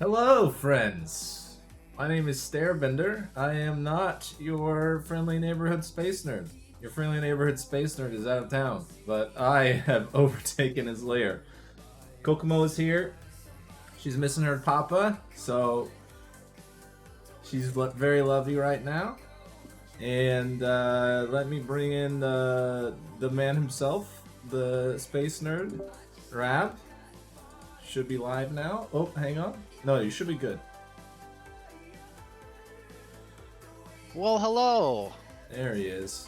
Hello, friends. My name is Stair. I am not your friendly neighborhood space nerd. Your friendly neighborhood space nerd is out of town, but I have overtaken his lair. Kokomo is here. She's missing her papa, so she's very lovey right now. And let me bring in the man himself, the space nerd, Rab. Should be live now. Oh, hang on. No, you should be good. Well, hello. There he is.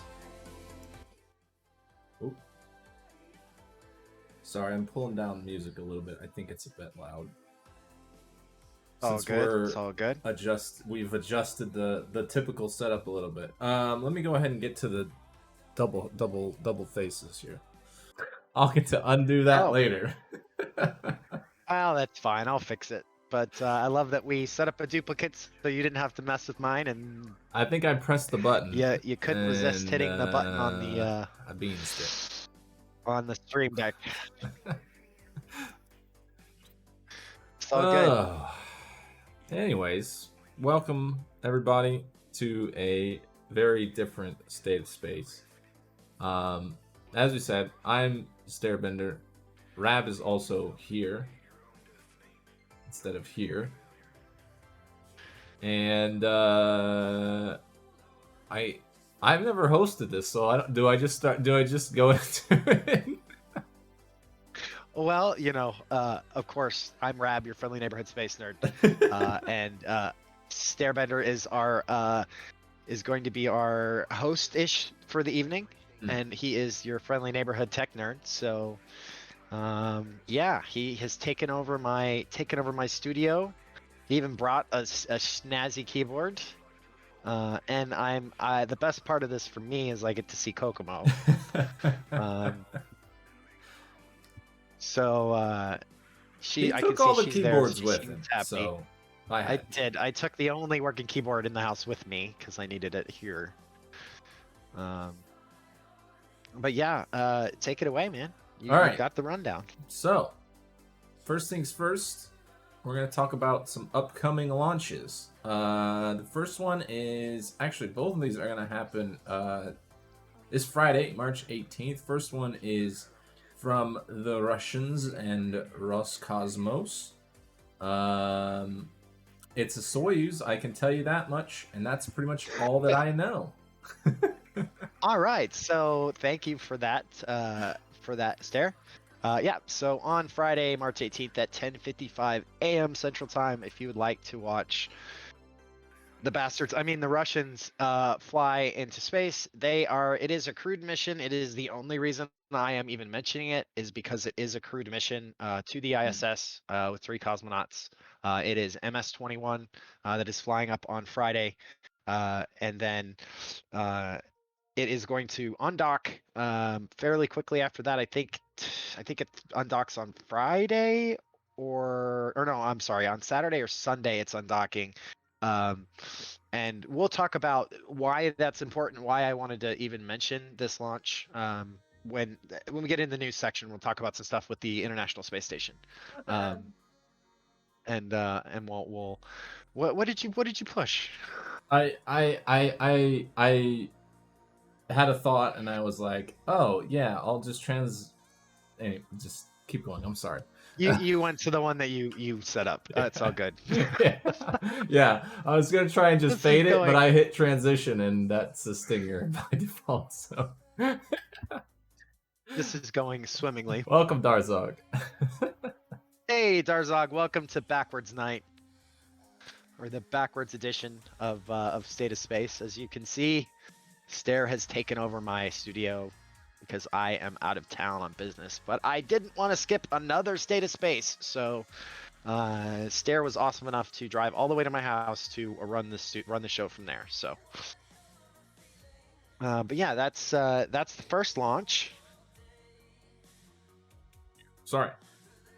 Oop. Sorry, I'm pulling down music a little bit. I think it's a bit loud. All good. It's all good. We've adjusted the typical setup a little bit. Let me go ahead and get to the double faces here. I'll get to undo that later. Well, that's fine. I'll fix it. But I love that we set up a duplicate so you didn't have to mess with mine, and I think I pressed the button. Yeah, you couldn't resist hitting the button on the a beanstalk on the stream deck. It's all good. Anyways, welcome everybody to a very different state of space. As we said, I'm Stairbender. Rab is also here instead of here, and I've never hosted this, so do I just go into it? Well, of course, I'm Rab, your friendly neighborhood space nerd, and Stairbender is going to be our host-ish for the evening, and he is your friendly neighborhood tech nerd. So, yeah, he has taken over my studio. He even brought a snazzy keyboard, and the best part of this for me is I get to see Kokomo. So he I took can all see the she's keyboards there. with him. So I did. I took the only working keyboard in the house with me because I needed it here. But yeah, take it away, man. You got the rundown. So, first things first, we're going to talk about some upcoming launches. The first one is, actually, both of these are going to happen this Friday, March 18th. First one is from the Russians and Roscosmos. It's a Soyuz, I can tell you that much, and that's pretty much all that I know. All right, so thank you for that, Stair. Yeah, so on Friday, March 18th at 10:55 a.m. Central Time, if you would like to watch the Russians fly into space. It is a crewed mission. It is the only reason I am even mentioning it is because it is a crewed mission to the ISS with 3 cosmonauts. It is MS-21 that is flying up on Friday, and then it is going to undock fairly quickly after that. I think it undocks on Friday or no, I'm sorry, on Saturday or Sunday it's undocking. And we'll talk about why that's important, why I wanted to even mention this launch. When we get in the news section, we'll talk about some stuff with the International Space Station. And we'll what did you push? I had a thought and I was like, oh yeah, I'll just anyway, just keep going. I'm sorry. You went to the one that you set up. It's all good. Yeah, I was gonna try and just fade it, but I hit transition and that's a stinger by default. So this is going swimmingly. Welcome, Darzog. Hey, Darzog, welcome to Backwards Night, or the backwards edition of State of Space. As you can see, Stair has taken over my studio because I am out of town on business, but I didn't want to skip another State of Space, so Stair was awesome enough to drive all the way to my house to run the show from there. So, but yeah, that's the first launch. Sorry,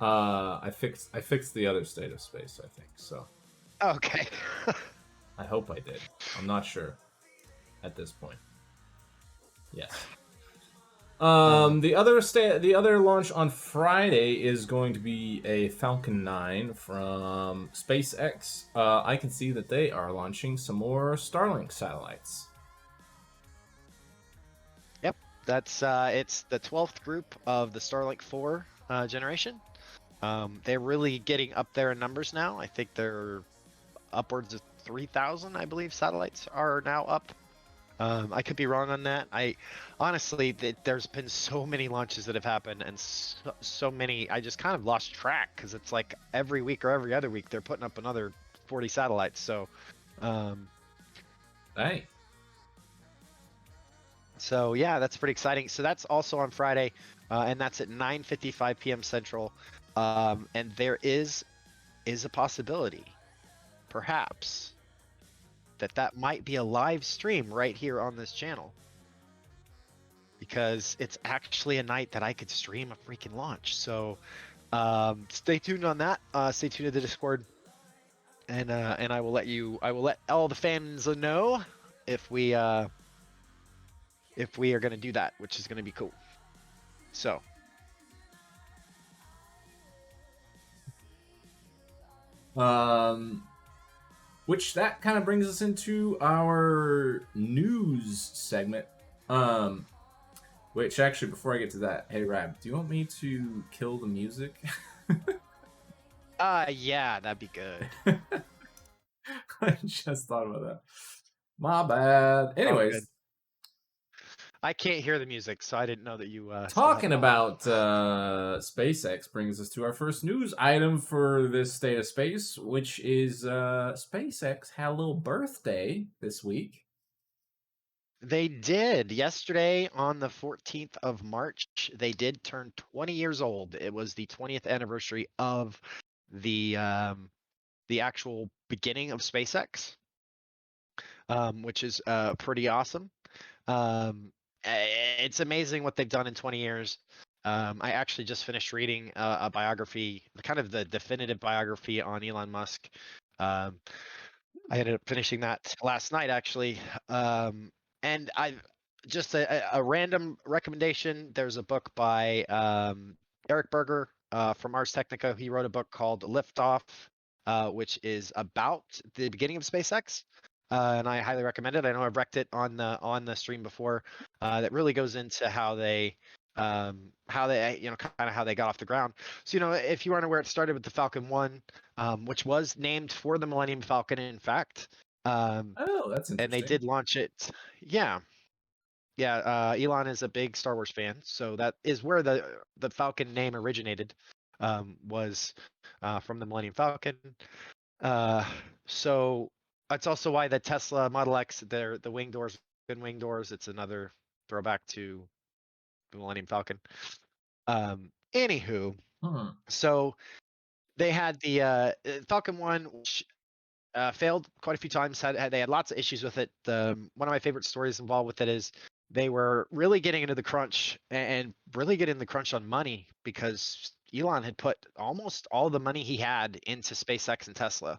I fixed the other State of Space, I think so. Okay. I hope I did. I'm not sure at this point. Yes. The other launch on Friday is going to be a Falcon 9 from SpaceX. I can see that they are launching some more Starlink satellites. Yep, that's it's the 12th group of the Starlink 4 generation. They're really getting up there in numbers now. I think they're upwards of 3,000, I believe, satellites are now up. I could be wrong on that. I honestly, there's been so many launches that have happened, and so many. I just kind of lost track because it's like every week or every other week they're putting up another 40 satellites. Um, Hey. so yeah, that's pretty exciting. So that's also on Friday, and that's at 9:55 p.m. Central. And there is a possibility, perhaps, that might be a live stream right here on this channel. Because it's actually a night that I could stream a freaking launch. So stay tuned on that. Stay tuned to the Discord, and I will let all the fans know if we are gonna do that, which is gonna be cool. So Which that kind of brings us into our news segment. Um, which actually, before I get to that, hey Rab, do you want me to kill the music? yeah, that'd be good. I just thought about that. My bad. Oh, good. Anyways, I can't hear the music, so I didn't know that you still had talking it on. about SpaceX brings us to our first news item for this state of space, which is SpaceX had a little birthday this week. They did. Yesterday on the 14th of March, they did turn 20 years old. It was the 20th anniversary of the actual beginning of SpaceX, which is pretty awesome. It's amazing what they've done in 20 years. I actually just finished reading a biography, kind of the definitive biography on Elon Musk. I ended up finishing that last night, actually. And I just a random recommendation. There's a book by Eric Berger from Ars Technica. He wrote a book called Liftoff, which is about the beginning of SpaceX. And I highly recommend it. I know I've wrecked it on the stream before. That really goes into how they kind of how they got off the ground. So if you aren't aware, it started with the Falcon 1, which was named for the Millennium Falcon, in fact. Oh, that's And they interesting. did launch it. Yeah, yeah. Elon is a big Star Wars fan, so that is where the Falcon name originated. Was from the Millennium Falcon. Uh, so that's also why the Tesla Model X, the wing doors, been wing doors. It's another throwback to the Millennium Falcon. Anywho, Hmm. so they had the Falcon 1, which failed quite a few times. They had lots of issues with it. One of my favorite stories involved with it is they were really getting into the crunch and really getting the crunch on money because Elon had put almost all the money he had into SpaceX and Tesla,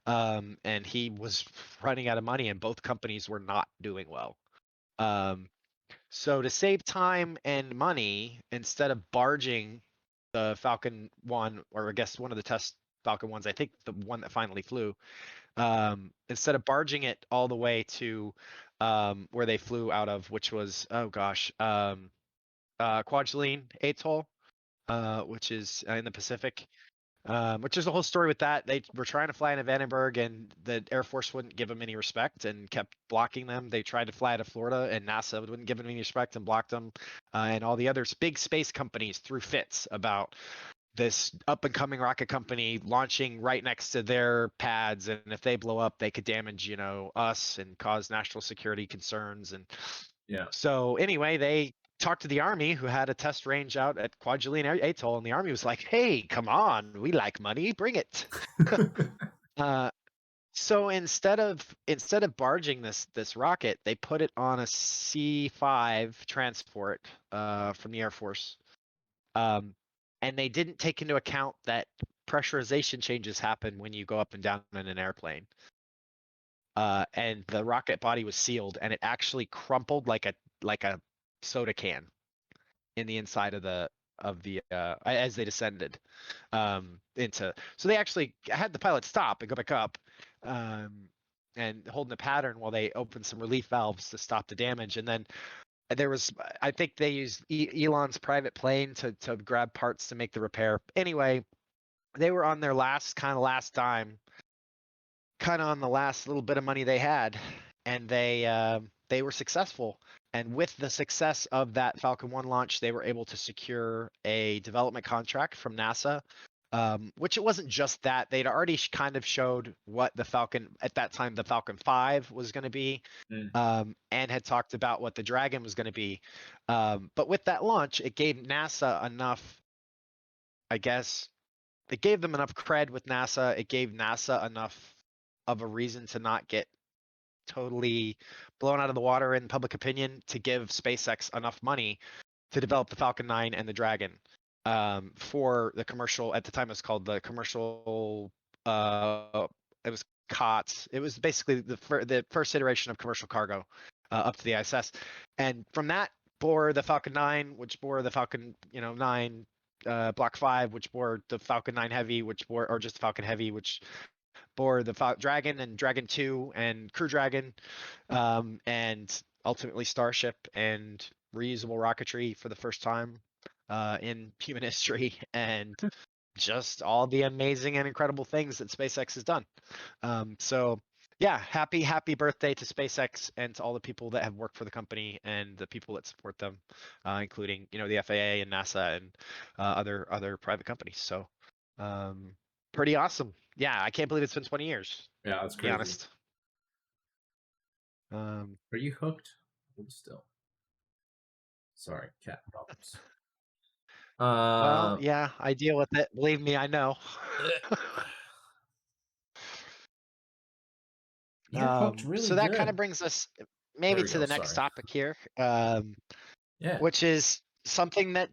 and he was running out of money, and both companies were not doing well. So to save time and money, instead of barging the Falcon 1, or I guess one of the test Falcon 1s, I think the one that finally flew, instead of barging it all the way to where they flew out of, which was, oh gosh, Kwajalein Atoll, which is in the Pacific. Which is the whole story with that. They were trying to fly into Vandenberg, and the Air Force wouldn't give them any respect and kept blocking them. They tried to fly to Florida, and NASA wouldn't give them any respect and blocked them. And all the other big space companies threw fits about this up and coming rocket company launching right next to their pads, and if they blow up, they could damage, us and cause national security concerns. And Yeah. so anyway, they talked to the army, who had a test range out at Kwajalein Atoll, and the army was like, "Hey, come on, we like money, bring it." uh, so instead of barging this rocket, they put it on a C-5 transport from the Air Force, and they didn't take into account that pressurization changes happen when you go up and down in an airplane. And the rocket body was sealed, and it actually crumpled like a soda can. in the inside of the as they descended into. So they actually had the pilot stop and go back up, and holding the pattern while they opened some relief valves to stop the damage. And then there was, I think they used Elon's private plane to grab parts to make the repair. Anyway, they were on their last dime, kind of on the last little bit of money they had, and they were successful. And with the success of that Falcon 1 launch, they were able to secure a development contract from NASA, which it wasn't just that. They'd already kind of showed what the Falcon, at that time, the Falcon 5 was going to be, and had talked about what the Dragon was going to be. But with that launch, it gave NASA enough, I guess, it gave them enough cred with NASA. It gave NASA enough of a reason to not get totally blown out of the water in public opinion, to give SpaceX enough money to develop the Falcon 9 and the Dragon, for the commercial. At the time, it was called the commercial. It was COTS. It was basically the first iteration of commercial cargo up to the ISS, and from that bore the Falcon 9, which bore the Falcon 9 Block 5, which bore the Falcon 9 Heavy, which bore, or just Falcon Heavy, which bore the Dragon and Dragon 2 and Crew Dragon, and ultimately Starship and reusable rocketry for the first time in human history, and just all the amazing and incredible things that SpaceX has done. So yeah, happy birthday to SpaceX and to all the people that have worked for the company and the people that support them, including the FAA and NASA and other private companies. So pretty awesome. Yeah, I can't believe it's been 20 years. Yeah, that's To be crazy. honest. Are you hooked? Hold still. Sorry, cat problems. Well, yeah, I deal with it. Believe me, I know. You're hooked really so that good. kind of brings us maybe to the next topic here, yeah, which is something that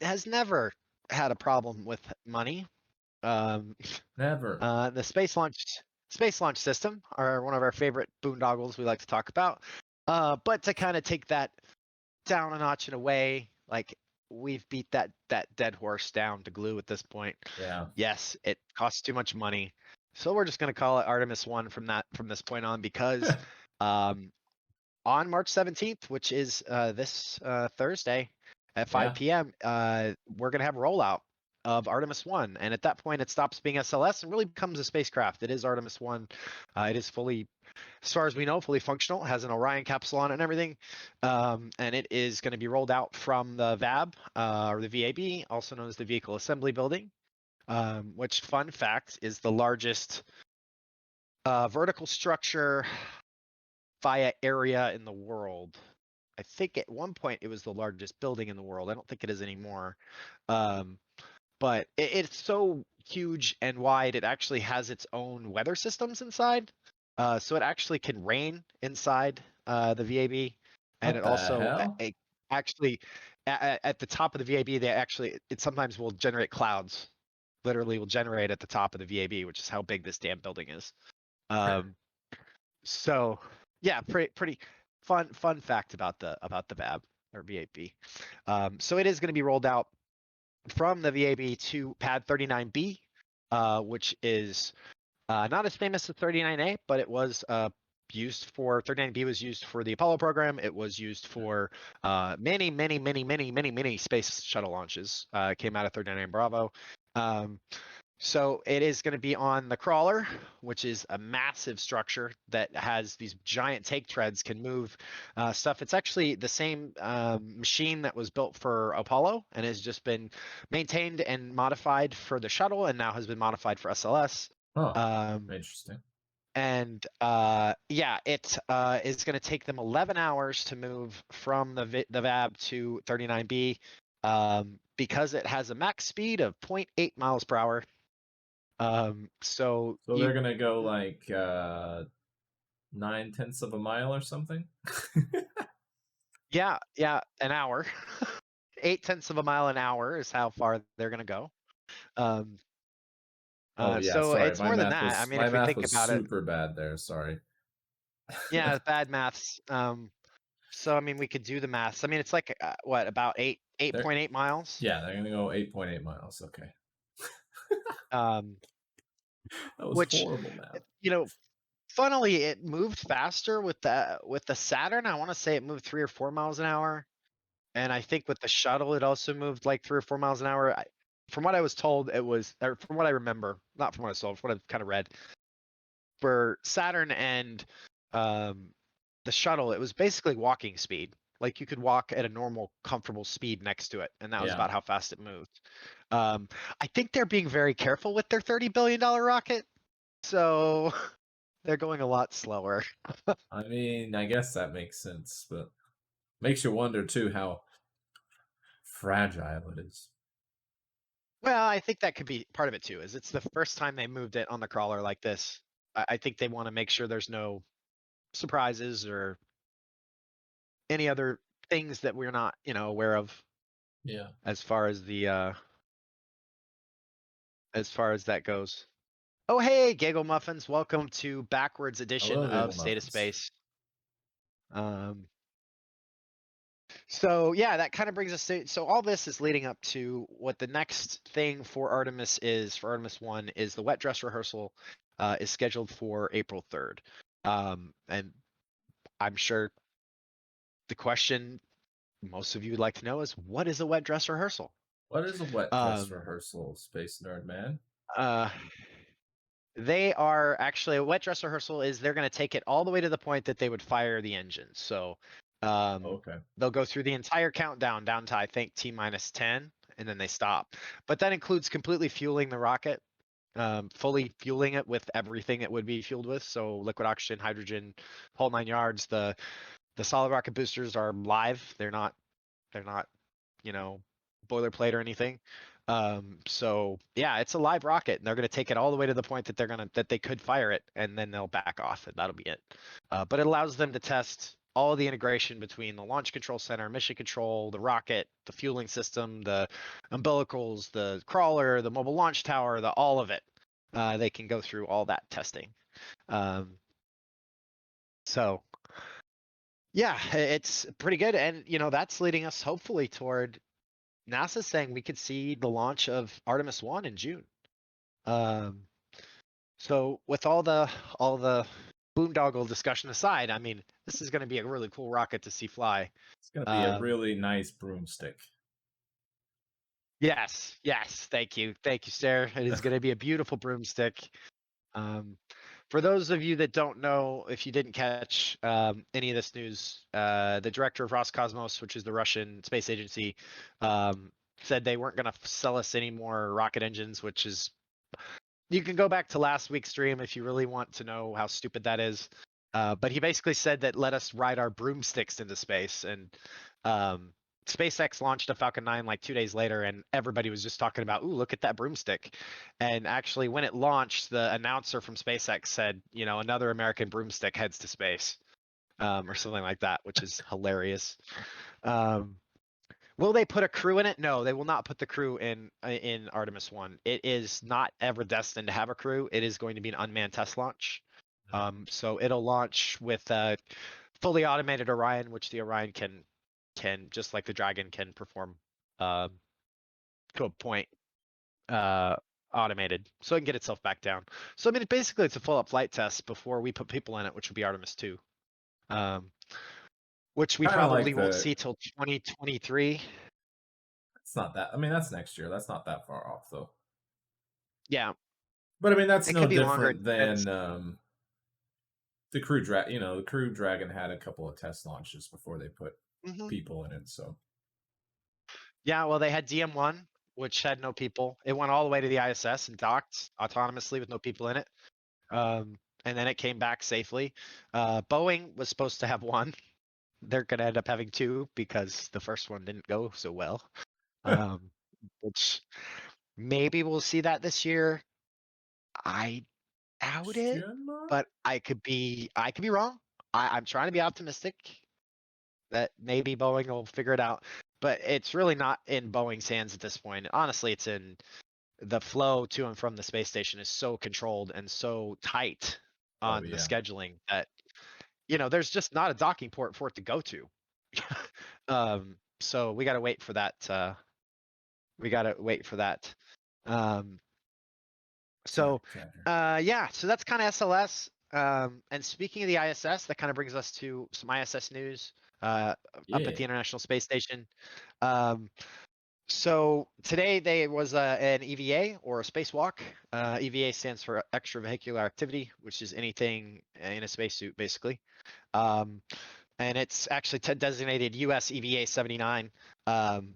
has never had a problem with money. never. The space launch system are one of our favorite boondoggles we like to talk about. But to kind of take that down a notch in a way, like we've beat that dead horse down to glue at this point. Yeah. Yes, it costs too much money. So we're just going to call it Artemis 1 from this point on, because on March 17th, which is this Thursday at 5 p.m., we're going to have a rollout of Artemis 1. And at that point, it stops being SLS and really becomes a spacecraft. It is Artemis 1. It is fully, as far as we know, fully functional. It has an Orion capsule on it and everything. And it is going to be rolled out from the VAB, or the VAB, also known as the Vehicle Assembly Building, which, fun fact, is the largest vertical structure via area in the world. I think at one point it was the largest building in the world. I don't think it is anymore. But it's so huge and wide, it actually has its own weather systems inside. So it actually can rain inside the VAB. And What it the also hell? actually, at the top of the VAB, it sometimes will generate clouds. Literally will generate at the top of the VAB, which is how big this damn building is. So yeah, pretty fun fact about the VAB or VAB. So it is going to be rolled out from the VAB to pad 39B, which is not as famous as 39A, but it was used for 39B was used for the Apollo program. It was used for many space shuttle launches. Came out of 39 Bravo. So it is going to be on the crawler, which is a massive structure that has these giant take treads, can move stuff. It's actually the same machine that was built for Apollo and has just been maintained and modified for the shuttle, and now has been modified for SLS. Oh, interesting. And yeah, it is going to take them 11 hours to move from the VAB to 39B, because it has a max speed of 0.8 miles per hour. So they're gonna go like 9/10 of a mile or something. yeah, an hour. 0.8 of a mile an hour is how far they're gonna go. Oh yeah, so sorry. it's more than that. I mean, if we think about it, super bad there. Sorry. yeah, bad maths. So I mean, we could do the math. I mean, it's like what about eight They're point eight miles? yeah, they're gonna go 8.8 miles. Okay, Um, that was which horrible math. you know, funnily, it moved faster with the Saturn. I want to say it moved 3 or 4 miles an hour, and I think with the shuttle, it also moved like 3 or 4 miles an hour. From what I was told, it was, or from what I remember, not from what I saw, from what I've kind of read, for Saturn and um, the shuttle, it was basically walking speed. Like you could walk at a normal, comfortable speed next to it, and that was Yeah, about how fast it moved. Um, I think they're being very careful with their $30 billion rocket, so they're going a lot slower. I mean, I guess that makes sense, but makes you wonder too how fragile it is. Well, I think that could be part of it too. Is it's the first time they moved it on the crawler like this. I think they want to make sure there's no surprises or any other things that we're not, aware of Yeah, as far as the as far as that goes. Oh, hey, Giggle Muffins, welcome to backwards edition hello, of Giggle State of Muffins. Space. Um, so yeah, that kind of brings us to, so all this is leading up to what the next thing for Artemis is, for Artemis 1, is the wet dress rehearsal is scheduled for April 3rd. And I'm sure the question most of you would like to know is, what is a wet dress rehearsal? What is a wet dress Um, rehearsal, Space Nerd Man? uh, They are actually, a wet dress rehearsal is they're going to take it all the way to the point that they would fire the engines. So Oh, um, okay. they'll go through the entire countdown down to, I think, T minus 10, and then they stop. But that includes completely fueling the rocket, fully fueling it with everything it would be fueled with. So liquid oxygen, hydrogen, whole 9 yards. The solid rocket boosters are live. They're not, you know, boilerplate or anything. So yeah, it's a live rocket, and they're going to take it all the way to the point that that they could fire it, and then they'll back off, and that'll be it. But it allows them to test all of the integration between the launch control center, mission control, the rocket, the fueling system, the umbilicals, the crawler, the mobile launch tower, the all of it. They can go through all that testing. Um, so yeah, it's pretty good, and that's leading us hopefully toward NASA's saying we could see the launch of Artemis 1 in June. Um, so with all the boondoggle discussion aside, I mean, this is going to be a really cool rocket to see fly. It's gonna be a Um, really nice broomstick. yes, thank you, Stair. It is going to be a beautiful broomstick. Um, for those of you that don't know, if you didn't catch any of this news, the director of Roscosmos, which is the Russian space agency, said they weren't going to sell us any more rocket engines, which is, you can go back to last week's stream if you really want to know how stupid that is. But he basically said that let us ride our broomsticks into space. And um, SpaceX launched a Falcon 9 like 2 days later, and everybody was just talking about, ooh, look at that broomstick. And actually, when it launched, the announcer from SpaceX said, another American broomstick heads to space, or something like that, which is hilarious. Um, Will they put a crew in it? No, they will not put the crew in Artemis 1. It is not ever destined to have a crew. It is going to be an unmanned test launch. So it'll launch with a fully automated Orion, which the Orion can just like the Dragon can perform uh, to a point automated, so it can get itself back down. So I mean, basically, it's a full-up flight test before we put people in it, which would be Artemis 2, um, which we Kind of probably like won't the. see till 2023. It's not that. I mean, that's next year. That's not that far off, though. Yeah, But I mean, that's it no could be longer. It different depends. than the Crew Dragon. The Crew Dragon had a couple of test launches before they put Mhm. people in it. So Yeah, well, they had DM1, which had no people. It went all the way to the ISS and docked autonomously with no people in it. And then it came back safely. Boeing was supposed to have one. They're going to end up having two because the first one didn't go so well. Um, which maybe we'll see that this year. I doubt it, question mark. but I could be wrong. I'm trying to be optimistic that maybe Boeing will figure it out. But it's really not in Boeing's hands at this point. Honestly, it's in the flow to and from the space station is so controlled and so tight Oh on the yeah. scheduling that there's just not a docking port for it to go to. So we gotta wait for that. We gotta wait for that. Um, Sorry, so Catherine. yeah, so that's kind of SLS. And speaking of the ISS, that kind of brings us to some ISS news up at Yeah. the International Space Station. Um, so today there was an EVA or a spacewalk. EVA stands for extravehicular activity, which is anything in a spacesuit, basically. Um, and it's actually designated US EVA 79. Um,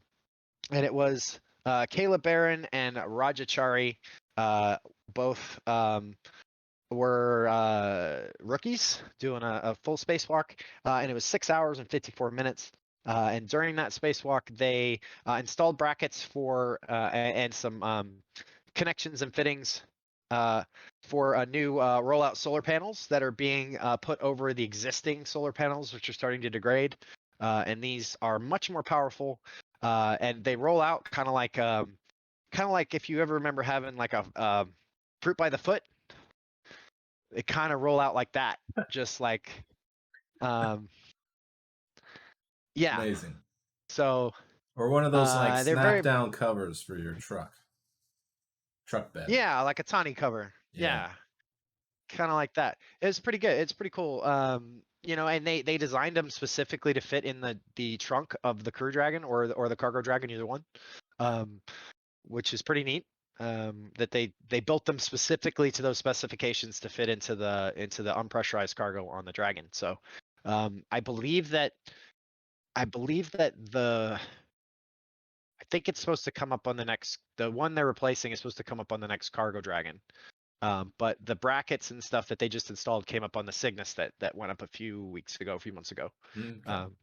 and it was Caleb Barron and Rajachari, both were rookies doing a full spacewalk, and it was 6 hours and 54 minutes. And during that spacewalk, they installed brackets for and some connections and fittings for a new rollout solar panels that are being put over the existing solar panels, which are starting to degrade. And these are much more powerful, and they roll out kind of like if you ever remember having like a fruit by the foot. They kind of roll out like that, just like um, yeah. Amazing. So Or one of those like they're snap very down covers for your truck bed. yeah, like a tawny cover. Yeah. Yeah, kind of like that. It's pretty good. It's pretty cool. You know, and they designed them specifically to fit in the trunk of the Crew Dragon or the Cargo Dragon, either one, um, which is pretty neat. That they built them specifically to those specifications to fit into the unpressurized cargo on the Dragon. So I believe that I think it's supposed to come up on the one they're replacing is supposed to come up on the next Cargo Dragon. But the brackets and stuff that they just installed came up on the Cygnus that went up a few months ago. Okay. Um,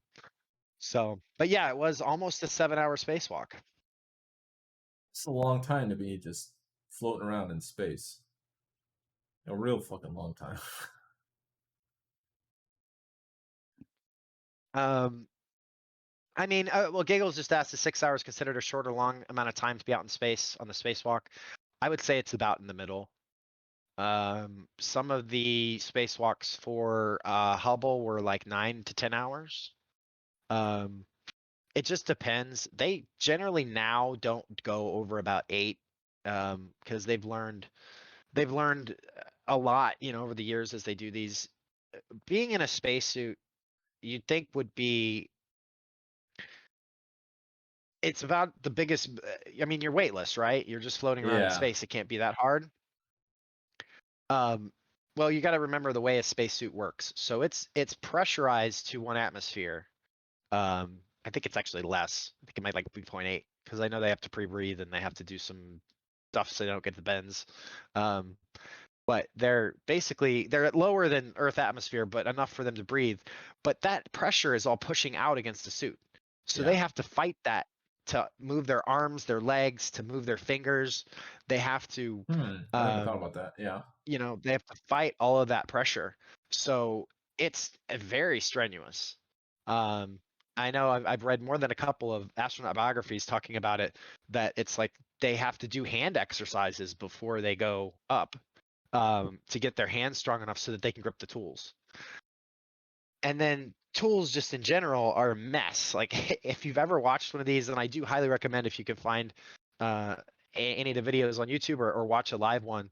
but yeah, it was almost a 7-hour spacewalk. It's a long time to be just floating around in space. A real fucking long time. Um, I mean, well, Giggles just asked, is 6 hours considered a short or long amount of time to be out in space on the spacewalk? I would say it's about in the middle. Some of the spacewalks for Hubble were like 9 to 10 hours. Um, it just depends. They generally now don't go over about 8, because they've learned a lot, you know, over the years as they do these. Being in a spacesuit, you'd think would be it's about the biggest. I mean, you're weightless, right? You're just floating around in Yeah. space. It can't be that hard. Um, well, you got to remember the way a spacesuit works. So it's pressurized to 1 atmosphere. I think it's actually less. I think it might like be 0.8 because I know they have to pre-breathe and they have to do some stuff so they don't get the bends. Um, but they're at lower than Earth atmosphere, but enough for them to breathe. But that pressure is all pushing out against the suit, so Yeah. they have to fight that to move their arms, their legs, to move their fingers. They have to, I never thought about that. Yeah. you know, they have to fight all of that pressure. So it's very strenuous. Um, I know I've read more than a couple of astronaut biographies talking about it, that it's like they have to do hand exercises before they go up, to get their hands strong enough so that they can grip the tools. And then tools just in general are a mess. Like if you've ever watched one of these, and I do highly recommend if you can find uh, any of the videos on YouTube or watch a live one,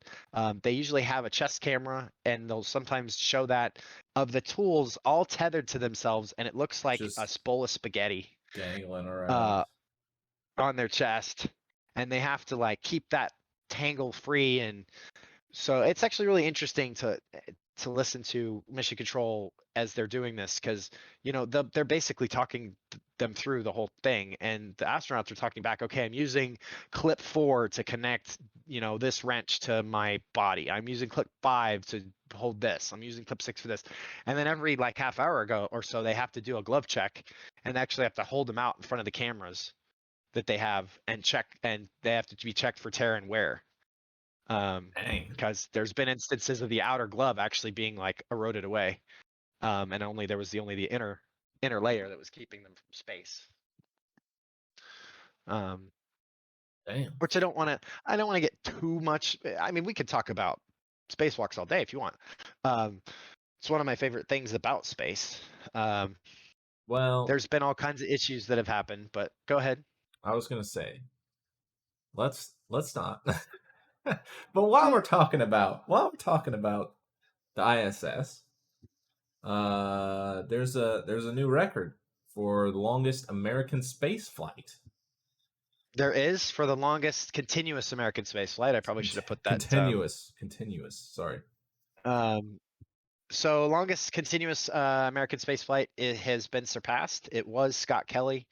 they usually have a chest camera and they'll sometimes show that of the tools all tethered to themselves, and it looks like a Just bowl of spaghetti dangling around. uh, on their chest, and they have to like keep that tangle free. And so it's actually really interesting to listen to Mission Control as they're doing this, because you know they're basically talking them through the whole thing, and the astronauts are talking back. Okay, I'm using clip 4 to connect, you know, this wrench to my body. I'm using clip 5 to hold this. I'm using clip 6 for this, and then every like half hour ago or so, they have to do a glove check and actually have to hold them out in front of the cameras that they have and check, and they have to be checked for tear and wear. Dang. Because there's been instances of the outer glove actually being like eroded away, and there was only the inner layer that was keeping them from space. Um, Damn. which I don't want to get too much. I mean, we could talk about spacewalks all day if you want. It's one of my favorite things about space. Um, Well, There's been all kinds of issues that have happened, but go ahead. I was gonna say, let's not. But while we're talking about the ISS, there's a new record for the longest American space flight. There is for the longest continuous American space flight. I probably should have put that. Continuous. Sorry. Um, so longest continuous American space flight it has been surpassed. It was Scott Kelly.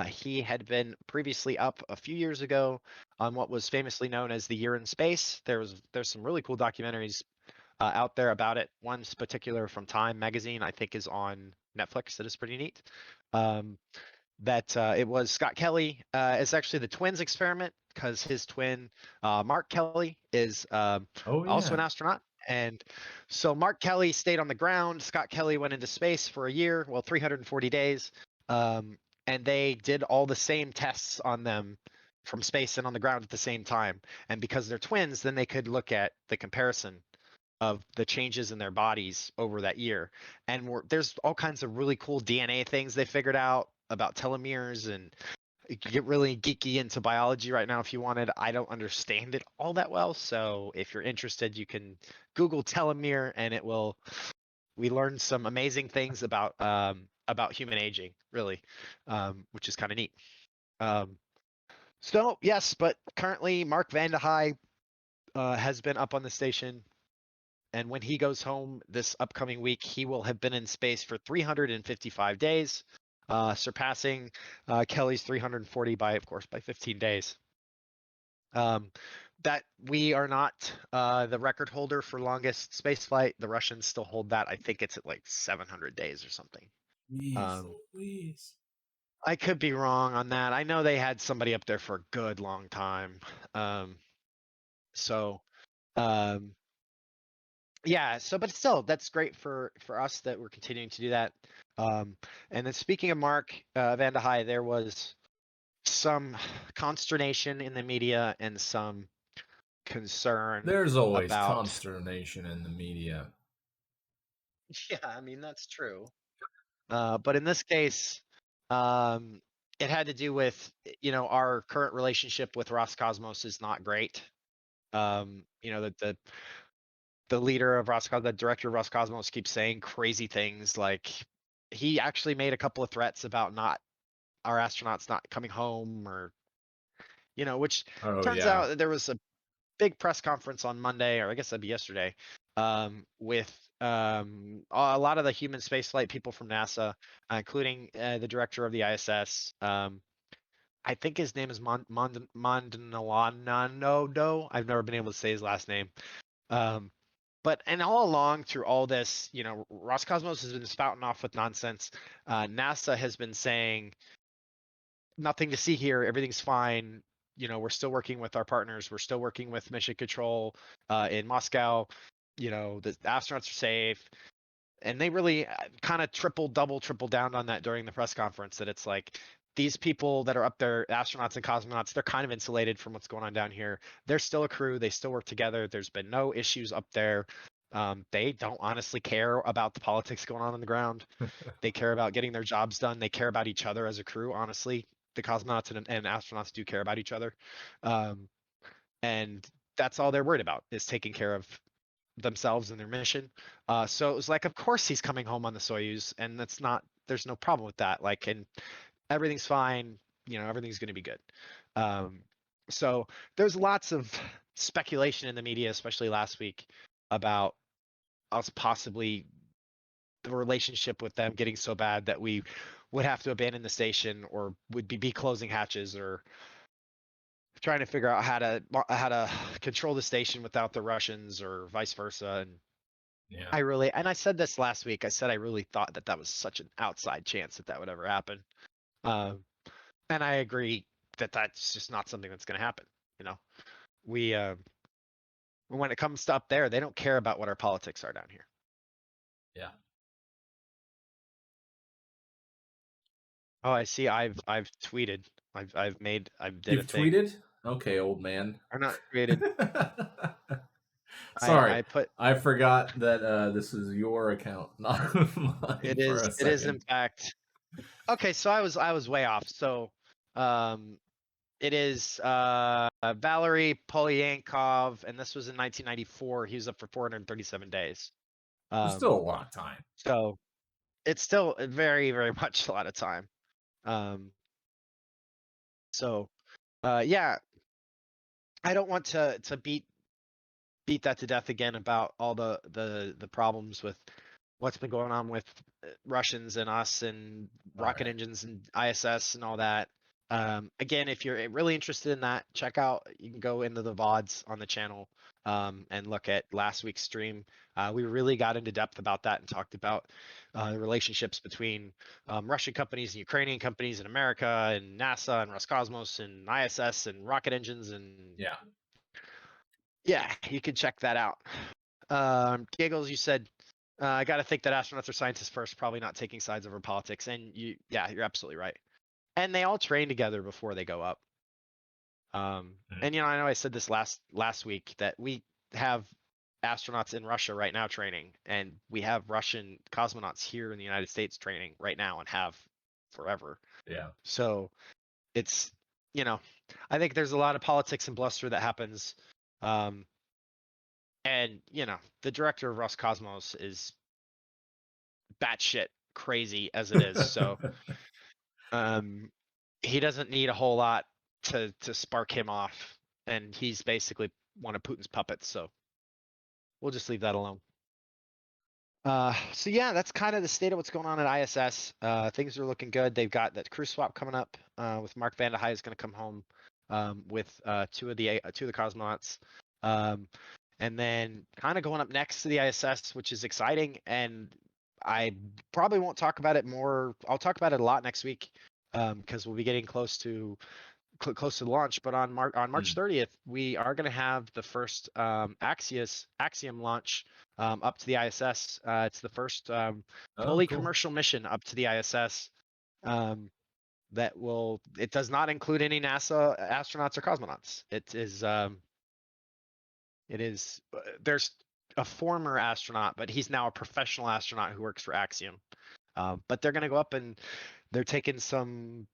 He had been previously up a few years ago on what was famously known as the Year in Space. There's some really cool documentaries out there about it. One's particular from Time magazine, I think, is on Netflix. That is pretty neat. Um, that it was Scott Kelly. It's actually the twins experiment because his twin, Mark Kelly, is Oh also an yeah. astronaut. And so Mark Kelly stayed on the ground. Scott Kelly went into space for a year, well, 340 days. Um, and they did all the same tests on them from space and on the ground at the same time. And because they're twins, then they could look at the comparison of the changes in their bodies over that year. And there's all kinds of really cool DNA things they figured out about telomeres, and you could get really geeky into biology right now if you wanted. I don't understand it all that well, so if you're interested, you can Google telomere, and it will. We learned some amazing things about human aging, really, which is kind of neat. Um, so yes, but currently Mark Vande has been up on the station, and when he goes home this upcoming week, he will have been in space for 355 days, surpassing Kelly's 340 by, of course, by 15 days. That we are not the record holder for longest space flight. The Russians still hold that. I think it's at like 700 days or something. Jeez Um, Louise. I could be wrong on that. I know they had somebody up there for a good long time. So um, yeah, so but still that's great for us that we're continuing to do that. And then speaking of Mark Van de Hei, there was some consternation in the media and some concern There's always about consternation in the media. yeah, I mean that's true. But in this case, um it had to do with our current relationship with Roscosmos is not great. That the leader of Roscosmos, the director of Roscosmos, keeps saying crazy things. Like he actually made a couple of threats about not our astronauts not coming home, or which Oh turns yeah. out that there was a big press conference on Monday, or I guess that'd be yesterday, with a lot of the human spaceflight people from NASA, including the director of the ISS. I think his name is Mondolano. I've never been able to say his last name. Um, but and all along through all this, Roscosmos has been spouting off with nonsense. NASA has been saying nothing to see here, everything's fine. We're still working with our partners. We're still working with Mission Control in Moscow. The astronauts are safe, and they really kind of triple down on that during the press conference. That it's like these people that are up there, astronauts and cosmonauts, they're kind of insulated from what's going on down here. They're still a crew. They still work together. There's been no issues up there. They don't honestly care about the politics going on the ground. They care about getting their jobs done. They care about each other as a crew. Honestly, the cosmonauts and astronauts do care about each other, um, and that's all they're worried about is taking care of themselves and their mission. So it was like, of course he's coming home on the Soyuz, and that's not. There's no problem with that. Like, and everything's fine. Everything's going to be good. Um, so there's lots of speculation in the media, especially last week, about us possibly the relationship with them getting so bad that we would have to abandon the station, or would be closing hatches, or trying to figure out how to control the station without the Russians, or vice versa. And Yeah. I said this last week. I said I really thought that was such an outside chance that would ever happen. Um, and I agree that that's just not something that's going to happen. You know, we when it comes to up there, they don't care about what our politics are down here. Yeah. Oh, I see. I've tweeted. I did a You've thing. tweeted? Okay, old man. Or not tweeted. Sorry, I put I forgot that this is your account, not mine it for is a it is in second. fact Okay, so I was way off. So, um, it is Valery Polyankov, and this was in 1994. He was up for 437 days. There's still Um, a lot of time. so it's still very, very much a lot of time. Um, so, yeah, I don't want to beat that to death again about all the problems with what's been going on with Russians and us and All rocket right. engines and ISS and all that. Again, if you're really interested in that, check out. You can go into the VODs on the channel and look at last week's stream. We really got into depth about that and talked about the relationships between Russian companies and Ukrainian companies in America and NASA and Roscosmos and ISS and rocket engines and Yeah. yeah, you can check that out. Giggles, you said, I got to think that astronauts are scientists first, probably not taking sides over politics. And yeah, you're absolutely right. And they all train together before they go up. Mm. And I know I said this last week that we have astronauts in Russia right now training, and we have Russian cosmonauts here in the United States training right now and have forever. Yeah. So it's, I think there's a lot of politics and bluster that happens. Um, and the director of Roscosmos is batshit crazy as it is. So um, he doesn't need a whole lot to spark him off, and he's basically one of Putin's puppets. So we'll just leave that alone. So yeah, that's kind of the state of what's going on at ISS. Things are looking good. They've got that crew swap coming up with Mark Vande Hei is going to come home with two of the cosmonauts. And then kind of going up next to the ISS, which is exciting. And I probably won't talk about it more. I'll talk about it a lot next week because we'll be getting close to the launch. But on March 30th, we are going to have the first Axiom launch up to the ISS. It's the first Oh, fully cool. commercial mission up to the ISS. Um, it does not include any NASA astronauts or cosmonauts. There's a former astronaut, but he's now a professional astronaut who works for Axiom. But they're going to go up and they're taking some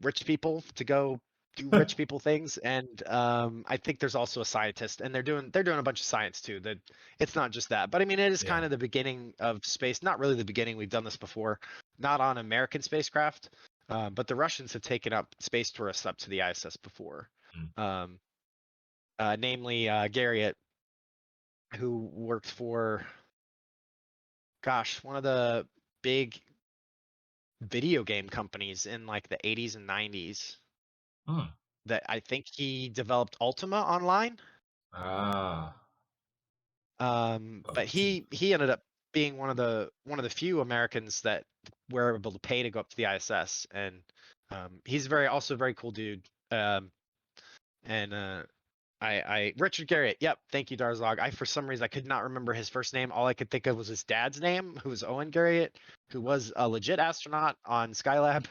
rich people to go do rich people things, and I think there's also a scientist, and they're doing a bunch of science too. That it's not just that, but I mean it is kind Yeah. of the beginning of space. Not really the beginning. We've done this before, not on American spacecraft, but the Russians have taken up space tourists up to the ISS before. Mm. Um, Namely Garriott, who worked for, gosh, one of the big video game companies in like the 80s and 90s. Hmm. That I think he developed Ultima Online. Ah. But Ultimate. he ended up being one of the few Americans that were able to pay to go up to the ISS, and he's also a very cool dude. And I Richard Garriott. Yep, thank you, Darzog. For some reason I could not remember his first name. All I could think of was his dad's name, who was Owen Garriott, who was a legit astronaut on Skylab.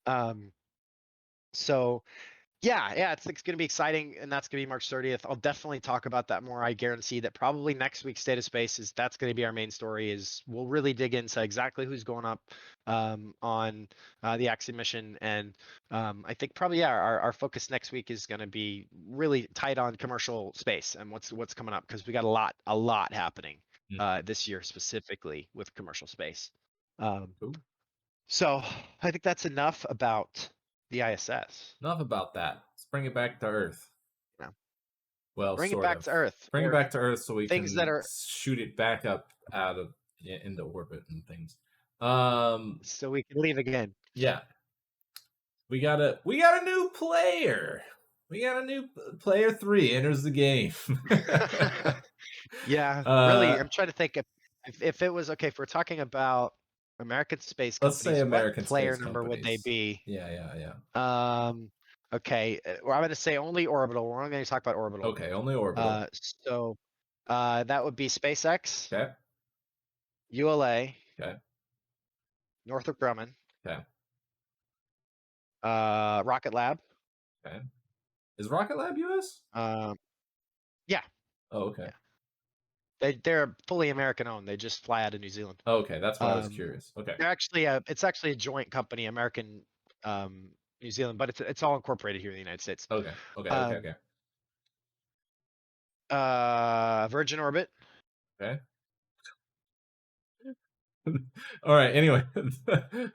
um, so yeah, it's going to be exciting, and that's going to be March 30th. I'll definitely talk about that more. I guarantee that probably next week's State of Space that's going to be our main story. Is we'll really dig into exactly who's going up on the Axiom mission, and I think probably our focus next week is going to be really tight on commercial space and what's coming up, because we got a lot happening Mm. this year specifically with commercial space. Um, Cool. so I think that's enough about the ISS. Enough about that. Let's bring it back to Earth. Yeah. Well, Bring it sort back of. to Earth, Bring it or back to Earth so we things that can are shoot it back up out of into orbit and things. Um, so we can leave again. yeah, we got a new player. We got a new player 3 enters the game. Yeah, uh, really. I'm trying to think if it was okay. If we're talking about American space let's say companies, what American player space number would they companies. be? Yeah. Okay. Well, I'm going to say only orbital. We're only going to talk about orbital. Okay, only orbital. So that would be SpaceX, Okay. ULA, Okay. Northrop Grumman, Okay. Rocket Lab. Okay. Is Rocket Lab US? Um, yeah, Oh, okay. yeah. They're fully American owned. They just fly out of New Zealand. Okay, that's why I was Um, curious. Okay. it's actually a joint company, American, New Zealand, but it's all incorporated here in the United States. Okay. Okay. Okay. Um, Okay. Virgin Orbit. Okay. All right. Anyway, the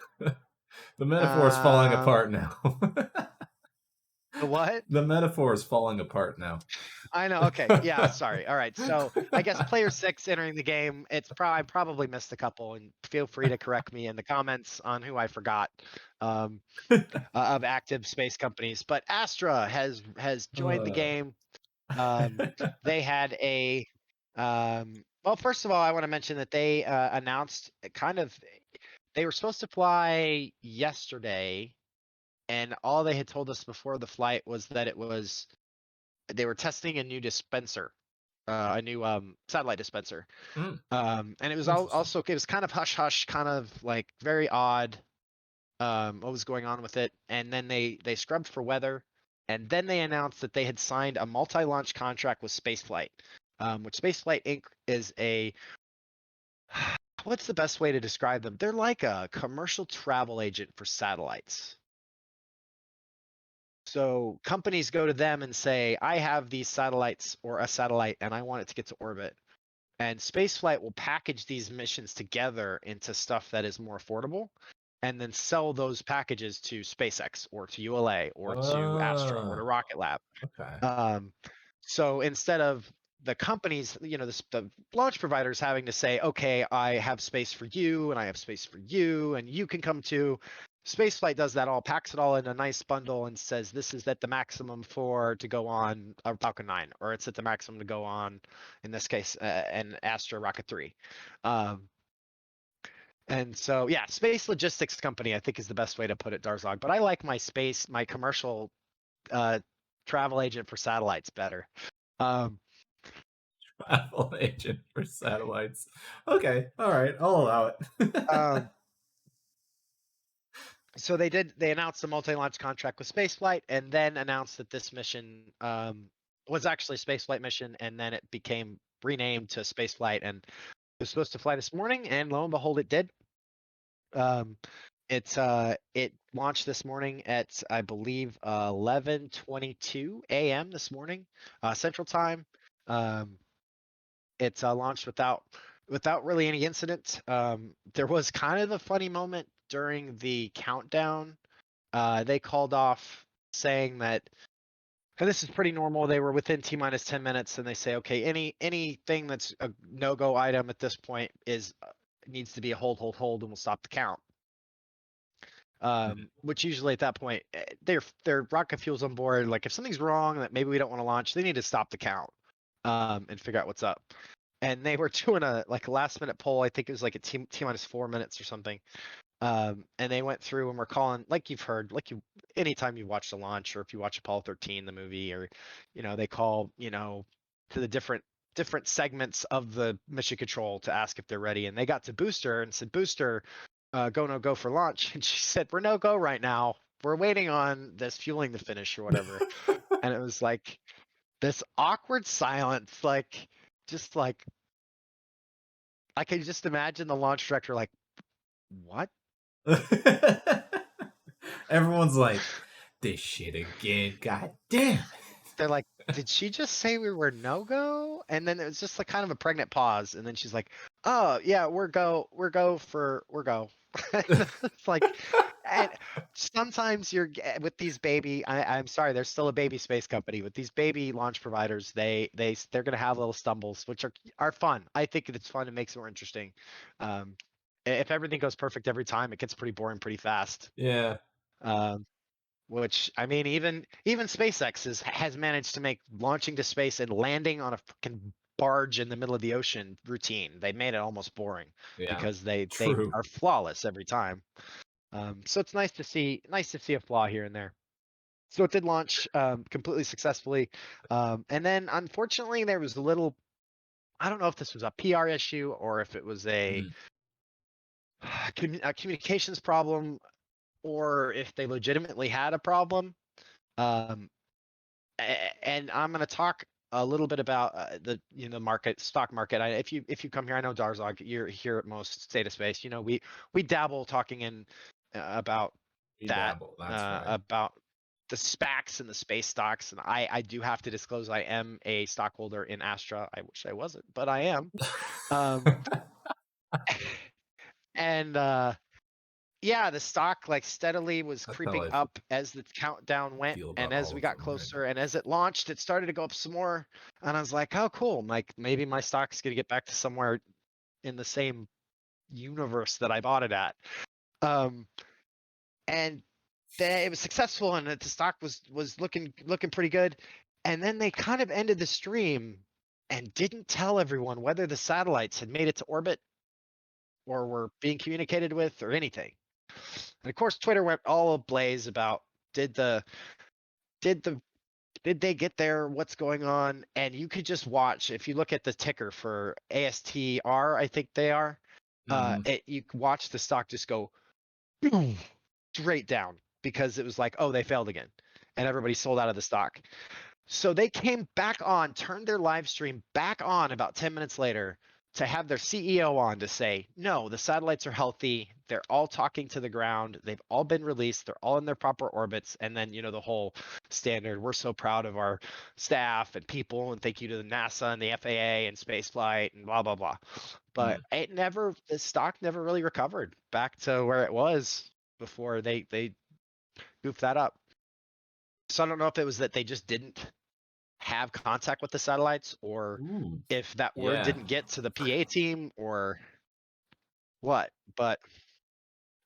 metaphor is falling Um, apart now. the what? The metaphor is falling apart now. I know. Okay. Yeah. Sorry. All right. So I guess player 6 entering the game. I probably missed a couple, and feel free to correct me in the comments on who I forgot um, of active space companies. But Astra has joined the Uh, game. Um, they had a well. First of all, I want to mention that they announced they were supposed to fly yesterday, and all they had told us before the flight was that they were testing a new dispenser, a new satellite dispenser. hmm, And it was interesting. also it was kind of hush hush, kind of like very odd what was going on with it. And then they scrubbed for weather, and then they announced that they had signed a multi-launch contract with Spaceflight, which Spaceflight Inc. is a what's the best way to describe them? They're like a commercial travel agent for satellites. So companies go to them and say, I have these satellites or a satellite and I want it to get to orbit. And spaceflight will package these missions together into stuff that is more affordable and then sell those packages to SpaceX or to ULA or to Astra or to Ah, Rocket Lab. okay. Um, so instead of the companies, the launch providers having to say, okay, I have space for you and I have space for you and you can come to, Spaceflight does that all, packs it all in a nice bundle and says this is at the maximum for to go on a Falcon 9, or it's at the maximum to go on, in this case, an Astra Rocket 3. Um, and so, yeah, space logistics company, I think is the best way to put it, Darzog. But I like my commercial uh, travel agent for satellites better. Um, Travel agent for satellites. Okay. All right. I'll allow it. um, so they announced a multi-launch contract with Spaceflight, and then announced that this mission was actually a Spaceflight mission, and then it became renamed to Spaceflight, and it was supposed to fly this morning, and lo and behold, it did. Um, it launched this morning at, I believe, 11:22 a.m. this morning, Central Time. Um, it's launched without really any incident. There was kind of a funny moment during the countdown. They called off saying that, and this is pretty normal. They were within T minus 10 minutes, and they say, okay, anything that's a no-go item at this point is needs to be a hold, and we'll stop the count. Which usually at that point, their rocket fuel's on board. Like if something's wrong that maybe we don't want to launch, they need to stop the count and figure out what's up. And they were doing a last minute poll. I think it was like a T minus 4 minutes or something. And they went through and were calling, like you've heard, anytime you watch the launch or if you watch Apollo 13, the movie, or they call to the different segments of the mission control to ask if they're ready. And they got to Booster and said, Booster, go no go for launch. And she said, we're no go right now. We're waiting on this fueling to finish or whatever. And it was like this awkward silence, just like I can just imagine the launch director like, what? Everyone's like, this shit again. God damn it. They're like, did she just say we were no go? And then it was just like kind of a pregnant pause, and then she's like, oh yeah, we're go. It's like, and sometimes with these baby. I'm sorry, there's still a baby space company with these baby launch providers. They're gonna have little stumbles, which are fun. I think it's fun. It makes it more interesting. Um, if everything goes perfect every time, it gets pretty boring pretty fast. Yeah. Um, which I mean, even SpaceX has managed to make launching to space and landing on a freaking barge in the middle of the ocean routine. They made it almost boring Yeah. because they True. are flawless every time. So it's nice to see a flaw here and there. So it did launch completely successfully, and then unfortunately there was a little. I don't know if this was a PR issue or if it was a, Mm. a communications problem, or if they legitimately had a problem. Um, and I'm going to talk a little bit about the market, stock market. If you come here, I know Darzog, you're here at most State of Space. We dabble talking in about We that, dabble. That's right. about the SPACs and the space stocks. And I do have to disclose I am a stockholder in Astra. I wish I wasn't, but I am. Um, and yeah, the stock like steadily was That's how creeping I up as the countdown went, feel and about as all we of got them right now. closer, and as it launched, it started to go up some more. And I was like, oh, cool. Like maybe my stock's gonna get back to somewhere in the same universe that I bought it at. Um, and then it was successful, and the stock was looking pretty good. And then they kind of ended the stream and didn't tell everyone whether the satellites had made it to orbit or were being communicated with or anything. And of course, Twitter went all ablaze about did the did the did they get there? What's going on? And you could just watch if you look at the ticker for ASTR, I think they are. Mhm. You can watch the stock just go straight down because it was like, oh, they failed again, and everybody sold out of the stock. So they came back on, turned their live stream back on about 10 minutes later to have their CEO on to say, no, the satellites are healthy. They're all talking to the ground. They've all been released. They're all in their proper orbits. And then, the whole standard, we're so proud of our staff and people, and thank you to the NASA and the FAA and spaceflight and blah, blah, blah. But Mm. the stock never really recovered back to where it was before they goofed that up. So I don't know if it was that they just didn't have contact with the satellites, or Ooh. if that word Yeah. didn't get to the PA team or what, but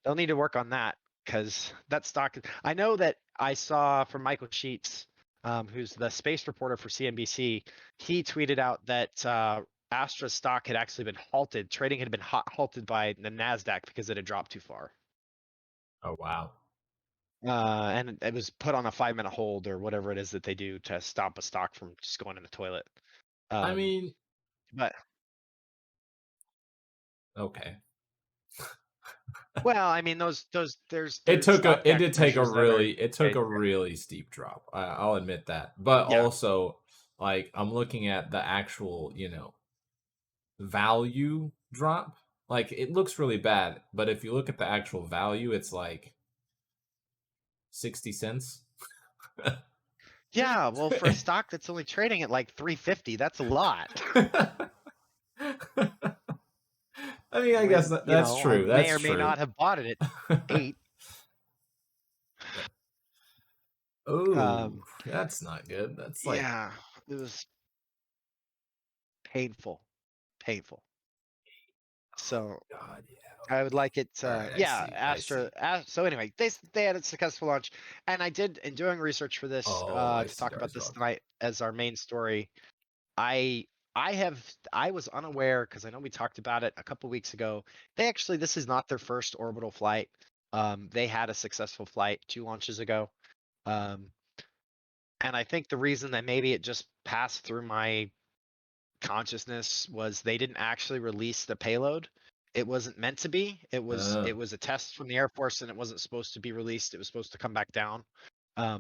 they'll need to work on that because that stock. I know that I saw from Michael Sheets, who's the space reporter for CNBC. He tweeted out that Astra stock had actually been halted. Trading had been halted by the Nasdaq because it had dropped too far. Oh wow. And it was put on a 5-minute hold or whatever it is that they do to stop a stock from just going in the toilet. I Um, mean, but okay. Well, I mean, there's It took a it stopgap did take a measures that are really it took okay. a really steep drop. I'll admit that. But Yeah, also, like, I'm looking at the actual, value drop. Like, it looks really bad, but if you look at the actual value, it's like 60 cents. yeah. Well, for a stock that's only trading at like 350, that's a lot. I mean, I guess When that's I true. may That's or may true. not have bought it at 8. Oh, Um, that's not good. That's like, yeah, it was painful, painful. So God, yeah. I would like it. All right, I Yeah, see. I Astra. see. So anyway, they had a successful launch, and I did in doing research for this Oh, I to see talk about this Darzog. tonight as our main story. I I was unaware because I know we talked about it a couple weeks ago. This is not their first orbital flight. They had a successful flight 2 launches ago. Um, and I think the reason that maybe it just passed through my consciousness was they didn't actually release the payload. It wasn't meant to be. It Oh, was a test from the Air Force, and it wasn't supposed to be released. It was supposed to come back down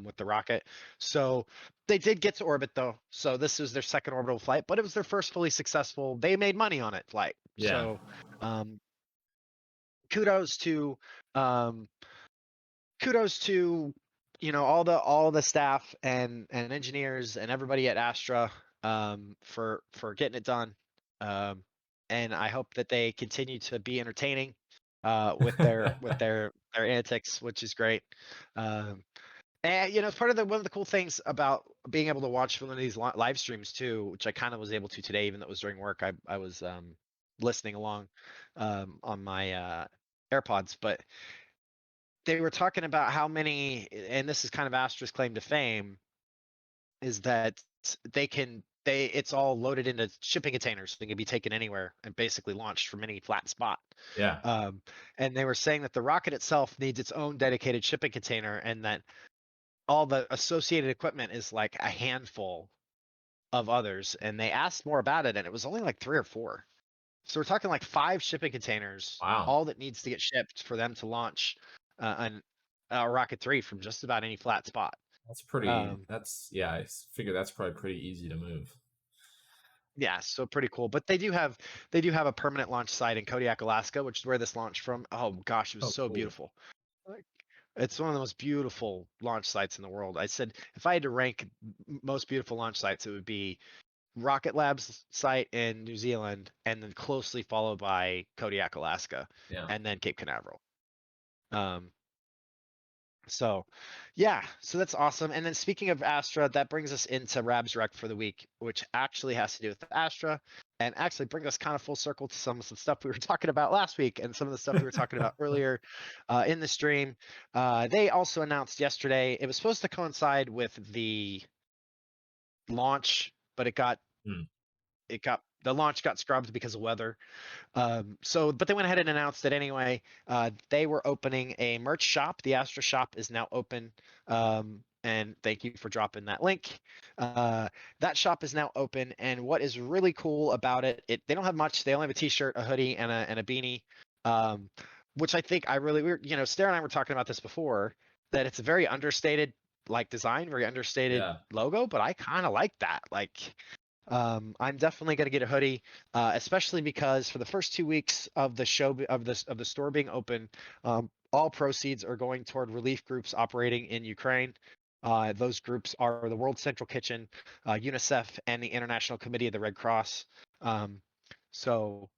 with the rocket. So they did get to orbit though. So this was their second orbital flight, but it was their first fully successful. They made money on it flight. yeah. So um, kudos to um, kudos to all the staff and engineers and everybody at Astra for getting it done. Um, and I hope that they continue to be entertaining with their antics, which is great. Um, and it's part of one of the cool things about being able to watch one of these live streams too, which I kind of was able to today, even though it was during work. I was listening along on my AirPods, but they were talking about how many, and this is kind of Astra's claim to fame, is that it's all loaded into shipping containers. They can be taken anywhere and basically launched from any flat spot. Yeah. Um, and they were saying that the rocket itself needs its own dedicated shipping container, and that all the associated equipment is like a handful of others. And they asked more about it, and it was only like 3 or 4. So we're talking like 5 shipping containers, Wow. all that needs to get shipped for them to launch an Rocket 3 from just about any flat spot. That's pretty. Um, Yeah. I figure that's probably pretty easy to move. yeah, so pretty cool. But they do have a permanent launch site in Kodiak, Alaska, which is where this launched from. Oh gosh, it was Oh, so cool. beautiful. Like, it's one of the most beautiful launch sites in the world. I said if I had to rank most beautiful launch sites, it would be Rocket Lab's site in New Zealand, and then closely followed by Kodiak, Alaska, Yeah. and then Cape Canaveral. Um, so, yeah, so that's awesome. And then speaking of Astra, that brings us into Rab's Rec for the week, which actually has to do with Astra, and actually brings us kind of full circle to some stuff we were talking about last week and some of the stuff we were talking about earlier in the stream. They also announced yesterday it was supposed to coincide with the launch, but Hmm. the launch got scrubbed because of weather. But they went ahead and announced it anyway. They were opening a merch shop. The Astra shop is now open. And thank you for dropping that link. That shop is now open. And what is really cool about they don't have much. They only have a t-shirt, a hoodie, and a beanie. Um, which I think Stair and I were talking about this before, that it's a very understated like design, very understated Yeah. logo, but I kind of like that. Like, I'm definitely gonna get a hoodie, especially because for the first 2 weeks of the show of the store being open, all proceeds are going toward relief groups operating in Ukraine. Those groups are the World Central Kitchen, UNICEF, and the International Committee of the Red Cross. Um, so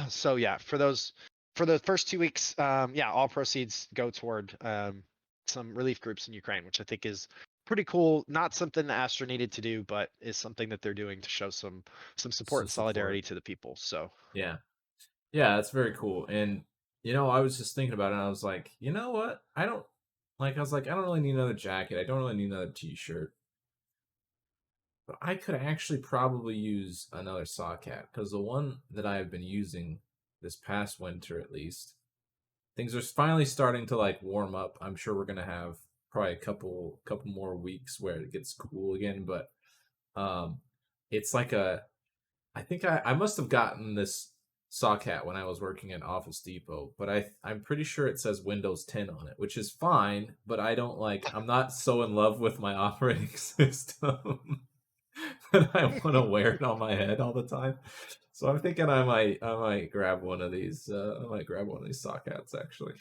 so yeah, for the first 2 weeks, yeah, all proceeds go toward some relief groups in Ukraine, which I think is pretty cool. Not something the Astra needed to do, but is something that they're doing to show some support Some and solidarity support. to the people. So Yeah. Yeah, that's very cool. And I was just thinking about it, and I was like, you know what? I don't like. I was like, I don't really need another jacket. I don't really need another T-shirt. But I could actually probably use another sock hat because the one that I've been using this past winter, at least, things are finally starting to like warm up. I'm sure we're gonna have probably a couple more weeks where it gets cool again, but um, it's like I think I must have gotten this sock hat when I was working at Office Depot, but I'm pretty sure it says Windows 10 on it, which is fine, but I'm not so in love with my operating system that I want to wear it on my head all the time. So I'm thinking I might grab one of these. I might grab one of these sock hats actually.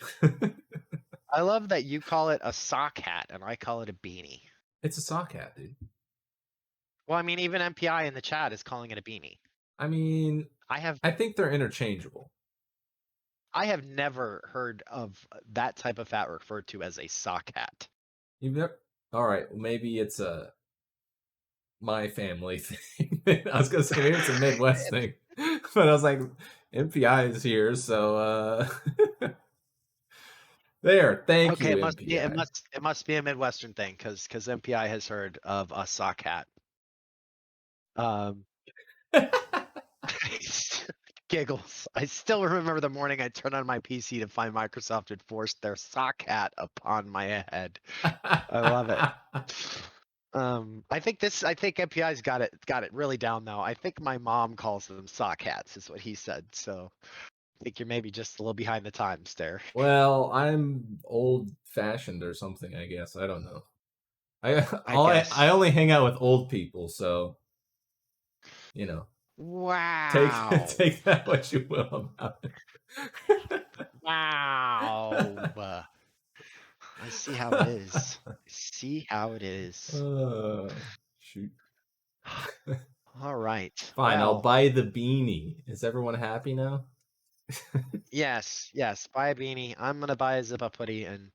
I love that you call it a sock hat and I call it a beanie. It's a sock hat, dude. Well, I mean, even MPI in the chat is calling it a beanie. I mean, I have I think they're interchangeable. I have never heard of that type of hat referred to as a sock hat. You've never. All right, well, maybe it's a my family thing. I was gonna say maybe it's a Midwest thing, but I was like, MPI is here, so there. Thank Okay, you, it MPI. must be a Midwestern thing because MPI has heard of a sock hat. Um, giggles. I still remember the morning I turned on my PC to find Microsoft had forced their sock hat upon my head. I love it. I think MPI's got it really down though. I think my mom calls them sock hats, is what he said. So I think you're maybe just a little behind the times there. Well, I'm old fashioned or something, I guess. I don't know. I guess. I only hang out with old people, so you know. Take Wow. take that what you will about it. Wow. I see how it is. I see how it is. Shoot. All right. Fine, I'll Well, buy the beanie. Is everyone happy now? yes. Buy a beanie. I'm gonna buy a zip up hoodie and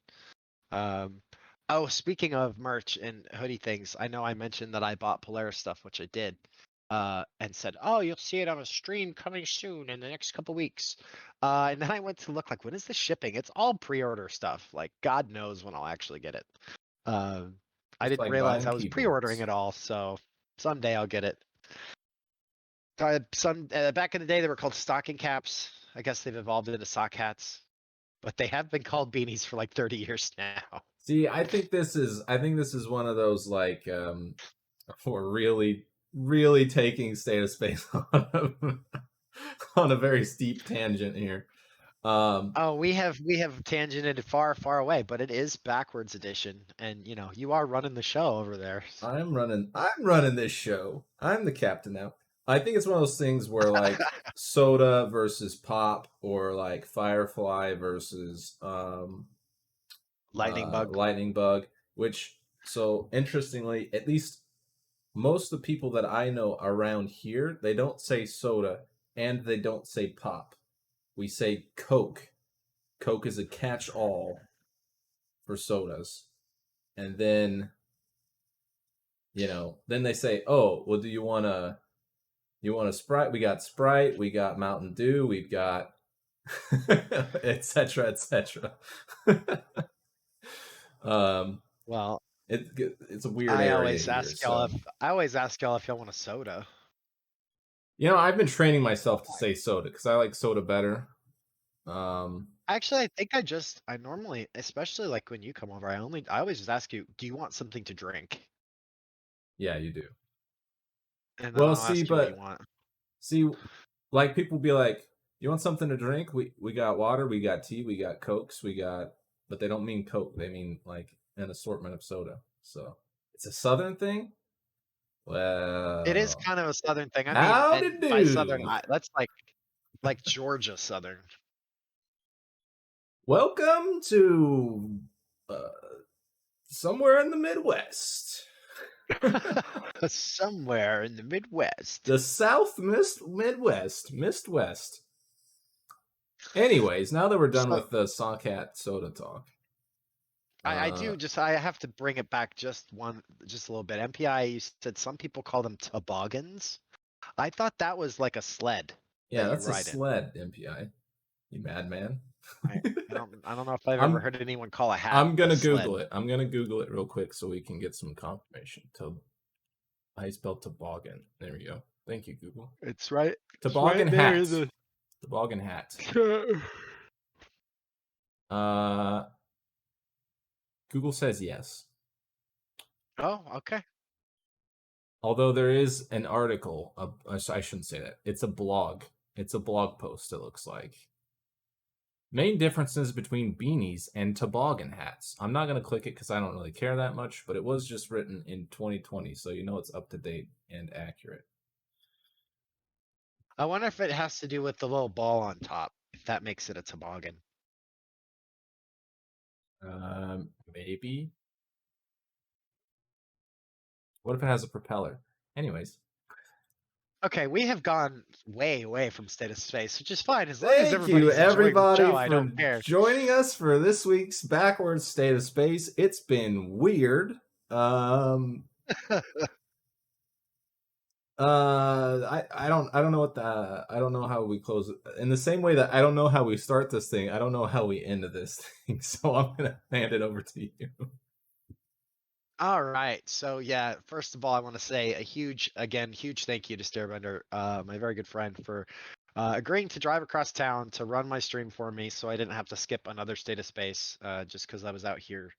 um. Oh, speaking of merch and hoodie things, I know I mentioned that I bought Polaris stuff, which I did. And said, "Oh, you'll see it on a stream coming soon in the next couple weeks." And then I went to look like, when is the shipping? It's all pre-order stuff. Like, God knows when I'll actually get it. Um, I It's didn't like realize buying I was pre-ordering keyboards. it all, so someday I'll get it. Back in the day, they were called stocking caps. I guess they've evolved into sock hats, but they have been called beanies for like 30 years now. See, I think this is one of those like we're really taking State of Space on a very steep tangent here. Oh, we have tangented far, far away, but it is backwards edition, and you are running the show over there. I'm running this show. I'm the captain now. I think it's one of those things where like soda versus pop or like Firefly versus Lightning bug. lightning bug, which so interestingly, at least most of the people that I know around here, they don't say soda and they don't say pop. We say Coke. Coke is a catch-all for sodas. And then, then they say, "Oh, well, do you want a Sprite? We got Sprite, we got Mountain Dew, we've got etc., etc." um, Well, it, it's a weird I area always here, ask y'all so if I always ask y'all if y'all want a soda. I've been training myself to say soda because I like soda better. Um, Actually, I think I normally, especially like when you come over, I always just ask you, do you want something to drink? yeah, you do. And then Well, I'll see, ask you what you but want. see, like people be like, "You want something to drink? We got water, we got tea, we got Cokes, we got," but they don't mean Coke. They mean like an assortment of soda. So it's a Southern thing. It is Well, kind of a southern thing. I mean, howdy and by southern, do. that's like Georgia southern. Welcome to uh, somewhere in the Midwest. Somewhere in the Midwest. The South Midwest, Mist West. Anyways, now that we're done So with the Sawcat soda talk, I uh, do just I have to bring it back just a little bit. MPI, you said some people call them toboggans. I thought that was like a sled yeah, that you that's a ride in. sled, MPI. You madman. I don't know if I've ever I'm heard anyone call a hat I'm a gonna sled. Google it. I'm gonna Google it real quick so we can get some confirmation. How you spell toboggan? There we go. Thank you, Google. It's Toboggan right there in hat. the Toboggan hat. Uh, Google says yes. Oh, okay. Although there is an article. I shouldn't say that. It's a blog. It's a blog post. It looks like. Main differences between beanies and toboggan hats. I'm not going to click it because I don't really care that much, but it was just written in 2020, so it's up to date and accurate. I wonder if it has to do with the little ball on top, if that makes it a toboggan. Maybe. What if it has a propeller? Anyways, Okay, we have gone way, way from state of space, which is fine. As long as thank you everybody's enjoying the everybody show, I for don't care. joining us for this week's Backwards State of Space. It's been weird. Um, I don't know I don't know how we close it. In the same way that I don't know how we start this thing, I don't know how we end this thing. So I'm gonna hand it over to you. All right. So yeah, first of all, I want to say huge thank you to Stairbender, my very good friend, for agreeing to drive across town to run my stream for me, so I didn't have to skip another state of space just because I was out here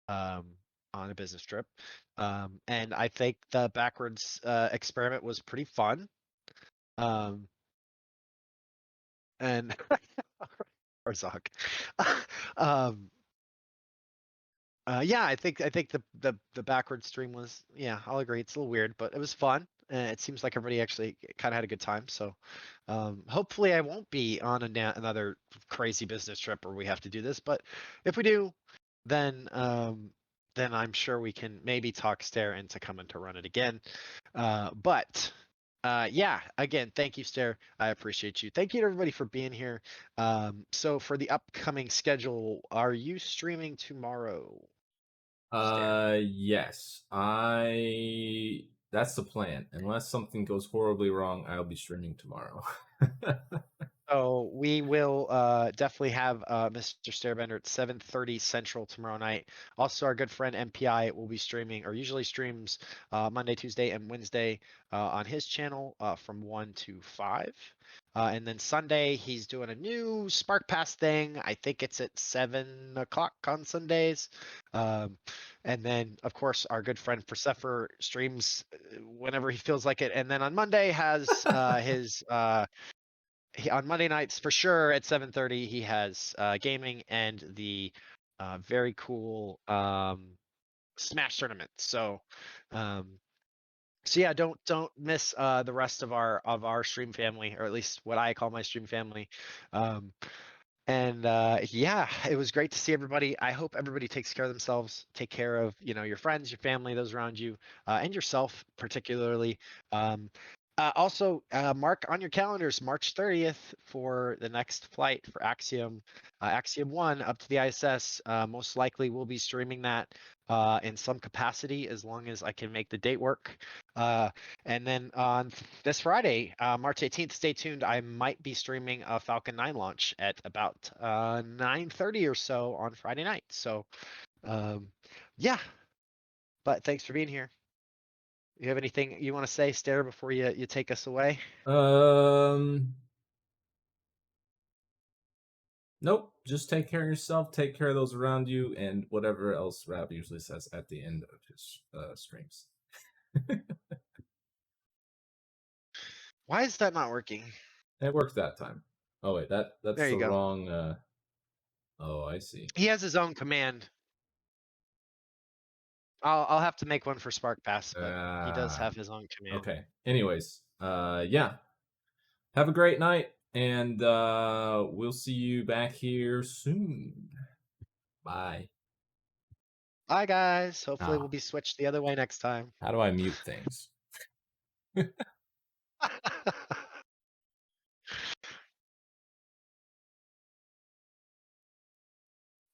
um, on a business trip. And I think the backwards experiment was pretty fun. Um, and Arzak. um, yeah, I think the backward stream was, yeah, I'll agree, it's a little weird, but it was fun. It seems like everybody actually kind of had a good time. So hopefully I won't be on another crazy business trip where we have to do this. But if we do, then then I'm sure we can maybe talk Stair into coming to run it again. But yeah, again, thank you, Stair. I appreciate you. Thank you to everybody for being here. So for the upcoming schedule, are you streaming tomorrow, Stair? Yes, that's the plan. Unless something goes horribly wrong, I'll be streaming tomorrow. So we will definitely have Mr. Stairbender at 7:30 Central tomorrow night. Also, our good friend MPI will be streaming, or usually streams Monday, Tuesday, and Wednesday on his channel from 1 to 5. And then Sunday, he's doing a new Spark Pass thing. I think it's at 7 o'clock on Sundays. Um, and then, of course, our good friend Persephor streams whenever he feels like it. And then on Monday has his on Monday nights for sure at 7:30 he has gaming and the very cool Smash tournament. So yeah, don't miss the rest of our stream family, or at least what I call my stream family. Um, and yeah, it was great to see everybody. I hope everybody takes care of themselves. Take care of your friends, your family, those around you, and yourself particularly. Um, also, mark on your calendars March 30th for the next flight for Axiom, Axiom 1 up to the ISS. Most likely we'll be streaming that in some capacity as long as I can make the date work. And then on this Friday, March 18th, stay tuned. I might be streaming a Falcon 9 launch at about 9:30 or so on Friday night. So, yeah. But thanks for being here. You have anything you want to say, Stair, before you take us away? Nope. Just take care of yourself, take care of those around you, and whatever else Rab usually says at the end of his streams. Why is that not working? It worked that time. Oh wait, that's There you the go. wrong. Oh, I see. He has his own command. I'll have to make one for Spark Pass, but he does have his own command. Okay. Anyways, yeah. Have a great night, and we'll see you back here soon. Bye. Bye, guys. Hopefully, Ah, we'll be switched the other way next time. how do I mute things?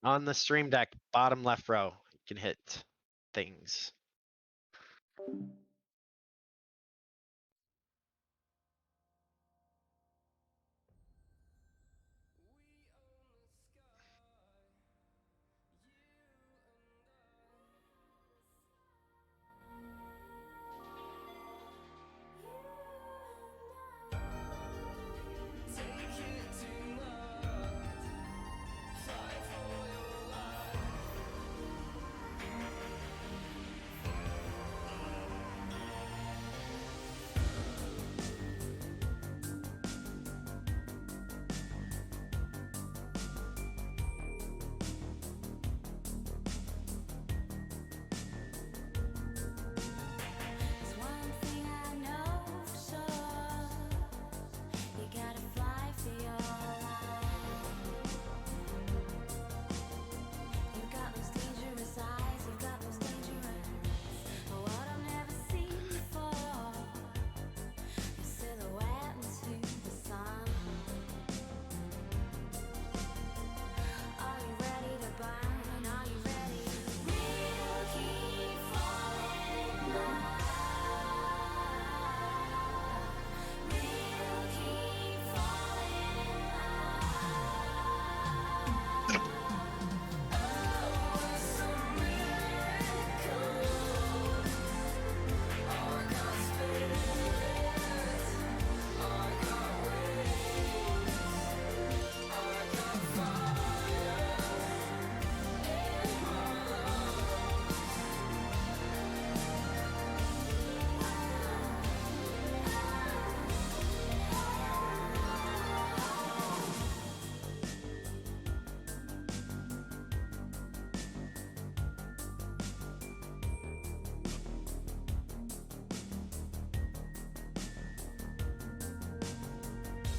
On the stream deck, bottom left row, you can hit things.